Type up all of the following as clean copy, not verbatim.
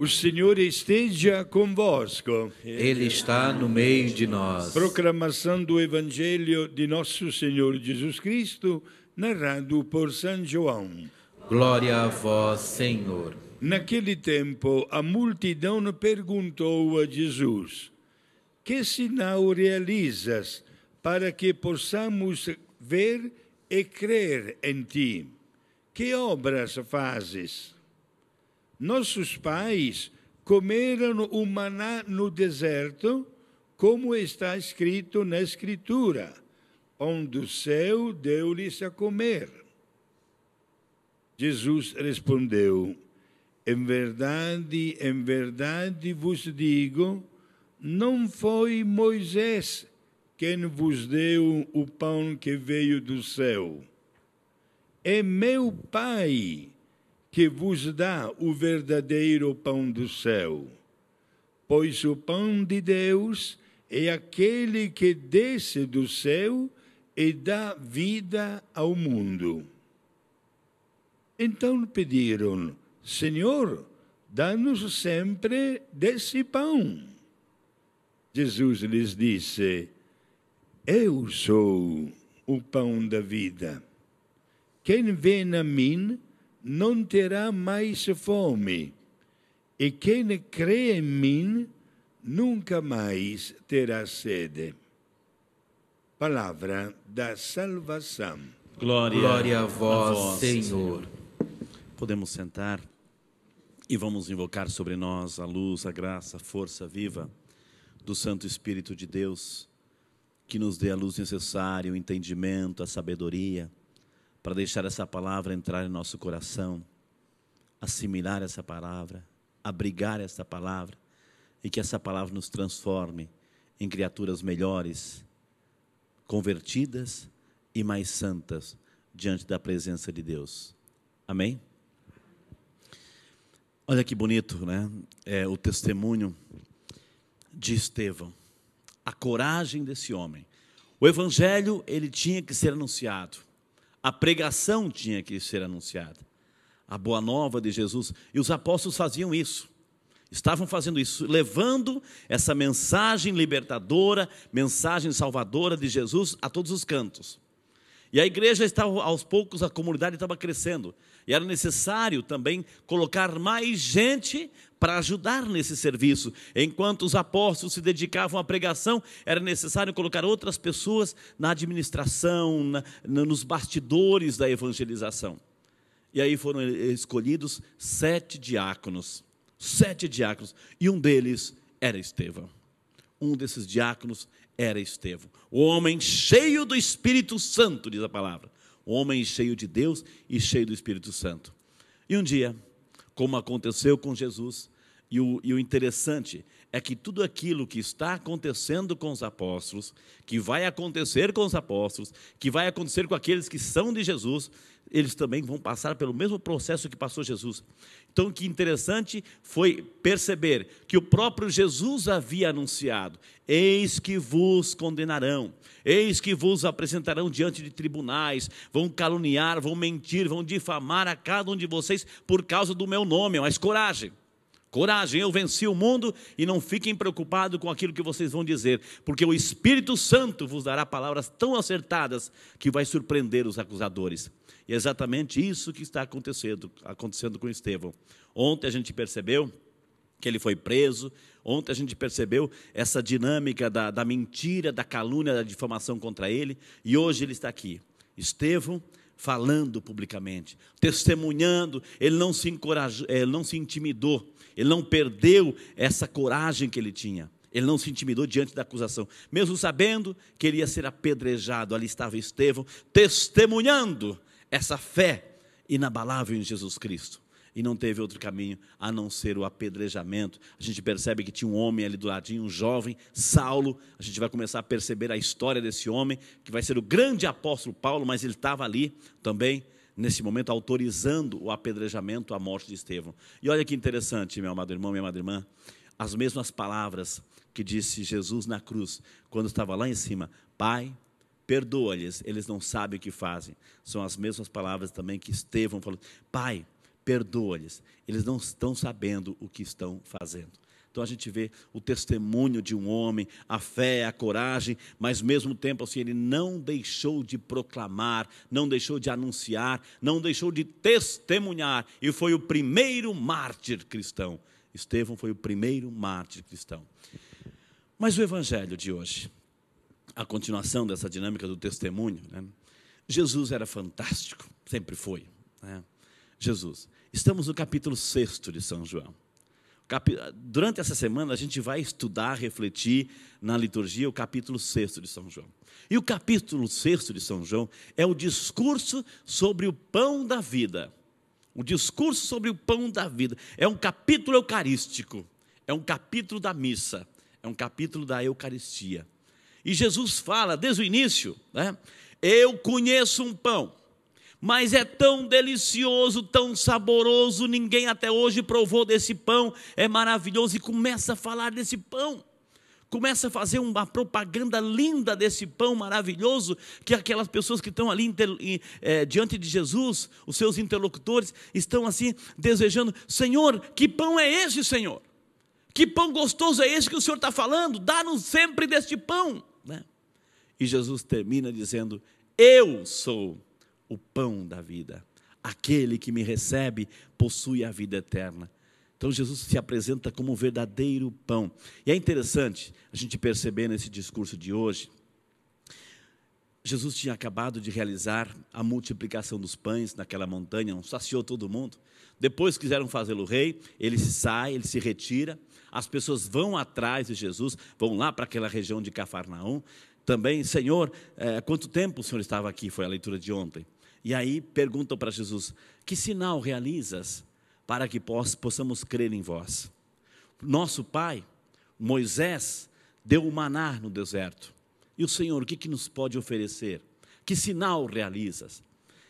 O Senhor esteja convosco. Ele está no meio de nós. Proclamação do Evangelho de Nosso Senhor Jesus Cristo, narrado por São João. Glória a vós, Senhor. Naquele tempo, a multidão perguntou a Jesus: que sinal realizas para que possamos ver e crer em ti? Que obras fazes? Nossos pais comeram o maná no deserto, como está escrito na Escritura: pão do céu deu-lhes a comer. Jesus respondeu: em verdade vos digo, não foi Moisés quem vos deu o pão que veio do céu. É meu Pai que vos dá o verdadeiro pão do céu. Pois o pão de Deus é aquele que desce do céu e dá vida ao mundo. Então pediram: Senhor, dá-nos sempre desse pão. Jesus lhes disse: eu sou o pão da vida. Quem vem a mim não terá mais fome, e quem crê em mim nunca mais terá sede. Palavra da salvação. Glória a vós, Senhor. Podemos sentar e vamos invocar sobre nós a luz, a graça, a força viva do Santo Espírito de Deus, que nos dê a luz necessária, o entendimento, a sabedoria, para deixar essa palavra entrar em nosso coração, assimilar essa palavra, abrigar essa palavra, e que essa palavra nos transforme em criaturas melhores, convertidas e mais santas diante da presença de Deus. Amém? Olha que bonito, né? É o testemunho de Estevão, a coragem desse homem. O evangelho, ele tinha que ser anunciado. A pregação tinha que ser anunciada. A boa nova de Jesus. E os apóstolos faziam isso. Estavam fazendo isso, levando essa mensagem libertadora, mensagem salvadora de Jesus a todos os cantos. E a igreja estava, aos poucos, a comunidade estava crescendo. E era necessário também colocar mais gente para ajudar nesse serviço. Enquanto os apóstolos se dedicavam à pregação, era necessário colocar outras pessoas na administração, nos bastidores da evangelização. E aí foram escolhidos 7 diáconos. 7 diáconos. E um deles era Estevão. Um desses diáconos era Estevão. O homem cheio do Espírito Santo, diz a palavra. O homem cheio de Deus e cheio do Espírito Santo. E um dia, como aconteceu com Jesus, e o interessante é que tudo aquilo que está acontecendo com os apóstolos, que vai acontecer com os apóstolos, que vai acontecer com aqueles que são de Jesus, eles também vão passar pelo mesmo processo que passou Jesus. Então, o que interessante foi perceber que o próprio Jesus havia anunciado: eis que vos condenarão, eis que vos apresentarão diante de tribunais, vão caluniar, vão mentir, vão difamar a cada um de vocês por causa do meu nome. Mas coragem, coragem, eu venci o mundo, e não fiquem preocupados com aquilo que vocês vão dizer, porque o Espírito Santo vos dará palavras tão acertadas que vai surpreender os acusadores. E é exatamente isso que está acontecendo com Estevão. Ontem a gente percebeu que ele foi preso, ontem a gente percebeu essa dinâmica da mentira, da calúnia, da difamação contra ele, e hoje ele está aqui. Estevão falando publicamente, testemunhando, ele não se encorajou, ele não se intimidou, ele não perdeu essa coragem que ele tinha. Ele não se intimidou diante da acusação, mesmo sabendo que ele ia ser apedrejado. Ali estava Estevão, testemunhando essa fé inabalável em Jesus Cristo. E não teve outro caminho a não ser o apedrejamento. A gente percebe que tinha um homem ali do ladinho, um jovem, Saulo. A gente vai começar a perceber a história desse homem, que vai ser o grande apóstolo Paulo, mas ele estava ali também, nesse momento, autorizando o apedrejamento, a morte de Estevão. E olha que interessante, meu amado irmão, minha amada irmã, as mesmas palavras que disse Jesus na cruz, quando estava lá em cima: Pai, perdoa-lhes, eles não sabem o que fazem. São as mesmas palavras também que Estevão falou: Pai, perdoa-lhes, eles não estão sabendo o que estão fazendo. Então a gente vê o testemunho de um homem, a fé, a coragem, mas ao mesmo tempo assim, ele não deixou de proclamar, não deixou de anunciar, não deixou de testemunhar, e foi o primeiro mártir cristão. Estevão foi o primeiro mártir cristão. Mas o evangelho de hoje, a continuação dessa dinâmica do testemunho, né? Jesus era fantástico, sempre foi, né? Jesus. Estamos no capítulo 6 de São João. Durante essa semana a gente vai estudar, refletir na liturgia o capítulo 6 de São João. E o capítulo 6 de São João é o discurso sobre o pão da vida. O discurso sobre o pão da vida. É um capítulo eucarístico, é um capítulo da missa, é um capítulo da Eucaristia. E Jesus fala desde o início, né? Eu conheço um pão, mas é tão delicioso, tão saboroso, ninguém até hoje provou desse pão, é maravilhoso, e começa a falar desse pão, começa a fazer uma propaganda linda desse pão maravilhoso, que aquelas pessoas que estão ali diante de Jesus, os seus interlocutores, estão assim desejando, Senhor, que pão é esse, Senhor? Que pão gostoso é esse que o Senhor está falando? Dá-nos sempre deste pão, né? E Jesus termina dizendo, eu sou o pão da vida, aquele que me recebe possui a vida eterna. Então Jesus se apresenta como o verdadeiro pão. E é interessante a gente perceber nesse discurso de hoje, Jesus tinha acabado de realizar a multiplicação dos pães naquela montanha, não saciou todo mundo. Depois quiseram fazê-lo rei, ele se sai, ele se retira, as pessoas vão atrás de Jesus, vão lá para aquela região de Cafarnaum. Também, Senhor, quanto tempo o Senhor estava aqui? Foi a leitura de ontem. E aí perguntam para Jesus, que sinal realizas para que possamos crer em vós? Nosso pai, Moisés, deu o maná no deserto. E o Senhor, o que nos pode oferecer? Que sinal realizas?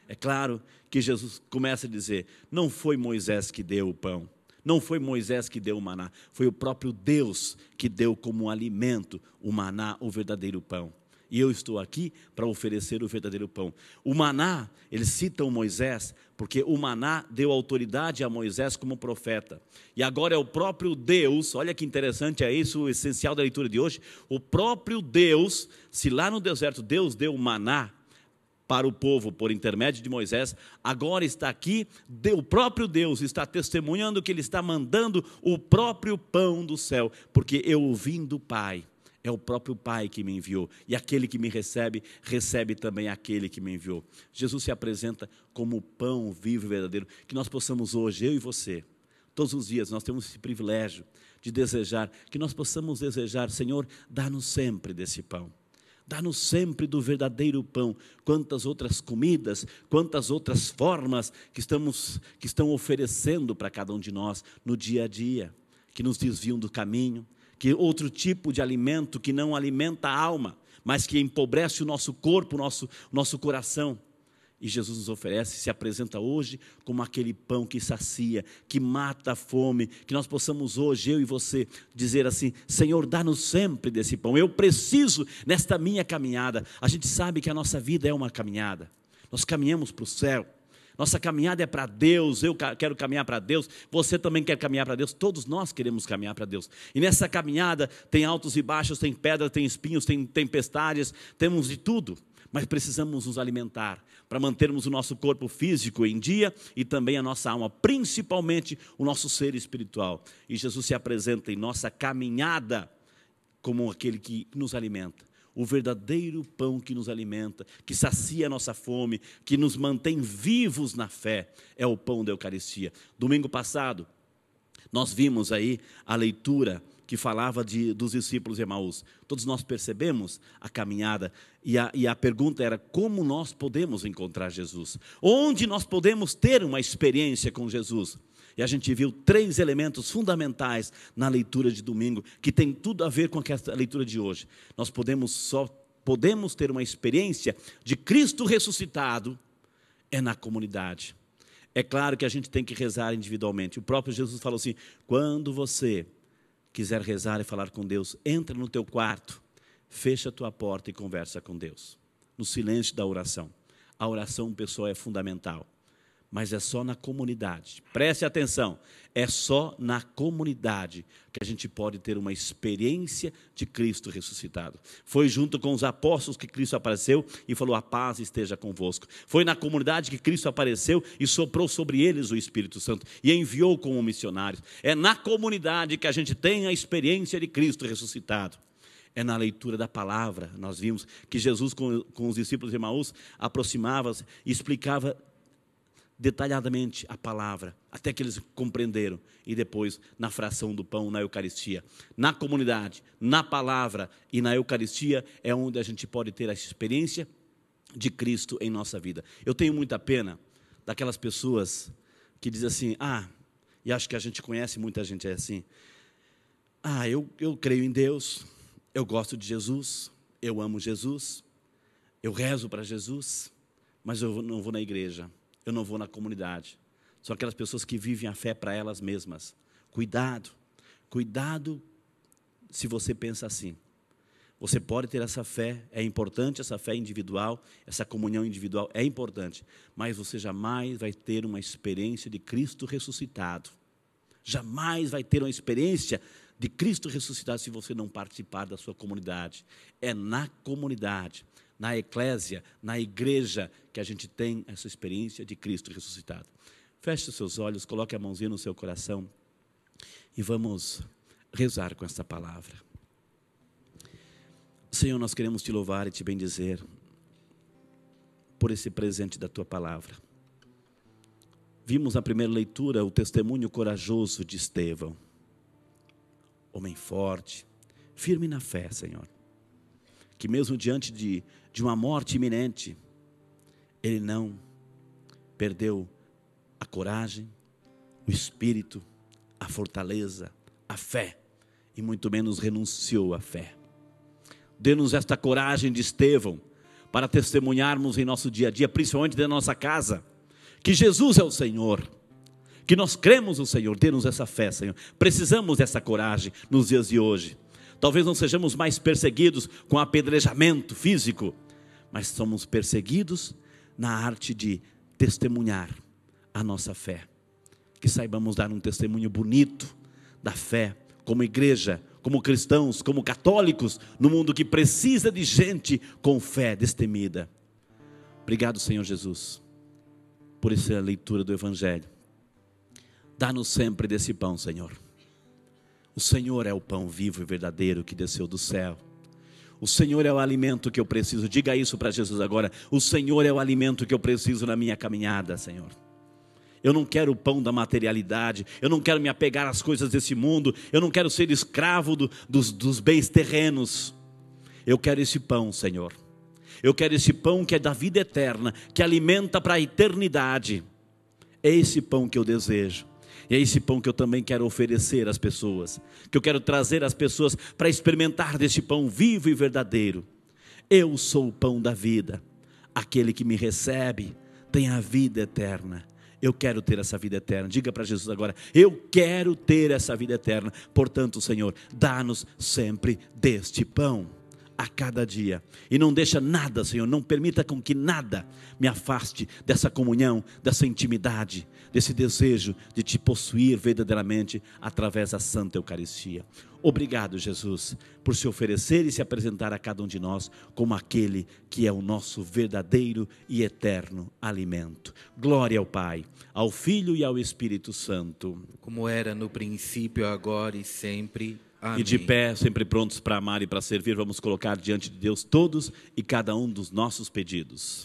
É claro que Jesus começa a dizer, não foi Moisés que deu o pão, não foi Moisés que deu o maná, foi o próprio Deus que deu como alimento o maná, o verdadeiro pão. E eu estou aqui para oferecer o verdadeiro pão. O maná, eles citam Moisés, porque o maná deu autoridade a Moisés como profeta. E agora é o próprio Deus, olha que interessante, é isso o essencial da leitura de hoje. O próprio Deus, se lá no deserto Deus deu o maná para o povo por intermédio de Moisés, agora está aqui, o próprio Deus está testemunhando que Ele está mandando o próprio pão do céu, porque eu vim do Pai. É o próprio Pai que me enviou. E aquele que me recebe, recebe também aquele que me enviou. Jesus se apresenta como o pão vivo e verdadeiro. Que nós possamos hoje, eu e você, todos os dias, nós temos esse privilégio de desejar, que nós possamos desejar, Senhor, dá-nos sempre desse pão. Dá-nos sempre do verdadeiro pão. Quantas outras comidas, quantas outras formas que estão oferecendo para cada um de nós no dia a dia, que nos desviam do caminho, que outro tipo de alimento que não alimenta a alma, mas que empobrece o nosso corpo, o nosso coração. E Jesus nos oferece, se apresenta hoje como aquele pão que sacia, que mata a fome, que nós possamos hoje, eu e você, dizer assim, Senhor, dá-nos sempre desse pão, eu preciso nesta minha caminhada. A gente sabe que a nossa vida é uma caminhada, nós caminhamos para o céu, nossa caminhada é para Deus, eu quero caminhar para Deus, você também quer caminhar para Deus, todos nós queremos caminhar para Deus. E nessa caminhada tem altos e baixos, tem pedras, tem espinhos, tem tempestades, temos de tudo. Mas precisamos nos alimentar para mantermos o nosso corpo físico em dia e também a nossa alma, principalmente o nosso ser espiritual. E Jesus se apresenta em nossa caminhada como aquele que nos alimenta. O verdadeiro pão que nos alimenta, que sacia a nossa fome, que nos mantém vivos na fé, é o pão da Eucaristia. Domingo passado, nós vimos aí a leitura que falava dos discípulos de Emaús. Todos nós percebemos a caminhada e a pergunta era como nós podemos encontrar Jesus? Onde nós podemos ter uma experiência com Jesus? E a gente viu 3 elementos fundamentais na leitura de domingo, que tem tudo a ver com essa leitura de hoje. Nós só podemos ter uma experiência de Cristo ressuscitado é na comunidade. É claro que a gente tem que rezar individualmente. O próprio Jesus falou assim, quando você quiser rezar e falar com Deus, entra no teu quarto, fecha a tua porta e conversa com Deus. No silêncio da oração. A oração, pessoal, é fundamental. mas é só na comunidade. Preste atenção, é só na comunidade que a gente pode ter uma experiência de Cristo ressuscitado. Foi junto com os apóstolos que Cristo apareceu e falou: a paz esteja convosco. Foi na comunidade que Cristo apareceu e soprou sobre eles o Espírito Santo e enviou como missionários. É na comunidade que a gente tem a experiência de Cristo ressuscitado. É na leitura da palavra. Nós vimos que Jesus com os discípulos de Emaús aproximava-se e explicava detalhadamente a palavra, até que eles compreenderam. E depois, na fração do pão, na Eucaristia. Na comunidade, na palavra e na Eucaristia é onde a gente pode ter a experiência de Cristo em nossa vida. Eu tenho muita pena daquelas pessoas que dizem assim: e acho que a gente conhece, muita gente é assim: eu creio em Deus, eu gosto de Jesus, eu amo Jesus, eu rezo para Jesus, mas eu não vou na igreja. Eu não vou na comunidade. São aquelas pessoas que vivem a fé para elas mesmas. Cuidado se você pensa assim. Você pode ter essa fé, é importante essa fé individual, essa comunhão individual é importante, mas você jamais vai ter uma experiência de Cristo ressuscitado. Jamais vai ter uma experiência de Cristo ressuscitado se você não participar da sua comunidade. É na comunidade, na eclésia, na igreja, que a gente tem essa experiência de Cristo ressuscitado. Feche os seus olhos, coloque a mãozinha no seu coração e vamos rezar com esta palavra. Senhor, nós queremos te louvar e te bendizer por esse presente da tua palavra. Vimos na primeira leitura o testemunho corajoso de Estevão. Homem forte, firme na fé, Senhor. Que mesmo diante de uma morte iminente, ele não perdeu a coragem, o espírito, a fortaleza, a fé, e muito menos renunciou à fé. Dê-nos esta coragem de Estevão, para testemunharmos em nosso dia a dia, principalmente dentro da nossa casa, que Jesus é o Senhor, que nós cremos no Senhor. Dê-nos essa fé, Senhor. Precisamos dessa coragem nos dias de hoje. Talvez não sejamos mais perseguidos com apedrejamento físico, mas somos perseguidos na arte de testemunhar a nossa fé. Que saibamos dar um testemunho bonito da fé, como igreja, como cristãos, como católicos, no mundo que precisa de gente com fé destemida. Obrigado, Senhor Jesus, por essa leitura do Evangelho. Dá-nos sempre desse pão, Senhor. O Senhor é o pão vivo e verdadeiro que desceu do céu. O Senhor é o alimento que eu preciso. Diga isso para Jesus agora. O Senhor é o alimento que eu preciso na minha caminhada, Senhor. Eu não quero o pão da materialidade. Eu não quero me apegar às coisas desse mundo. Eu não quero ser escravo dos bens terrenos. Eu quero esse pão, Senhor. Eu quero esse pão que é da vida eterna, que alimenta para a eternidade. É esse pão que eu desejo. E é esse pão que eu também quero oferecer às pessoas, que eu quero trazer às pessoas para experimentar desse pão vivo e verdadeiro. Eu sou o pão da vida. Aquele que me recebe tem a vida eterna. Eu quero ter essa vida eterna. Diga para Jesus agora: eu quero ter essa vida eterna. Portanto, Senhor, dá-nos sempre deste pão a cada dia. E não deixa nada, Senhor, não permita com que nada me afaste dessa comunhão, dessa intimidade, desse desejo de te possuir verdadeiramente através da Santa Eucaristia. Obrigado, Jesus, por se oferecer e se apresentar a cada um de nós como aquele que é o nosso verdadeiro e eterno alimento. Glória ao Pai, ao Filho e ao Espírito Santo. Como era no princípio, agora e sempre. Amém. E de pé, sempre prontos para amar e para servir, vamos colocar diante de Deus todos e cada um dos nossos pedidos.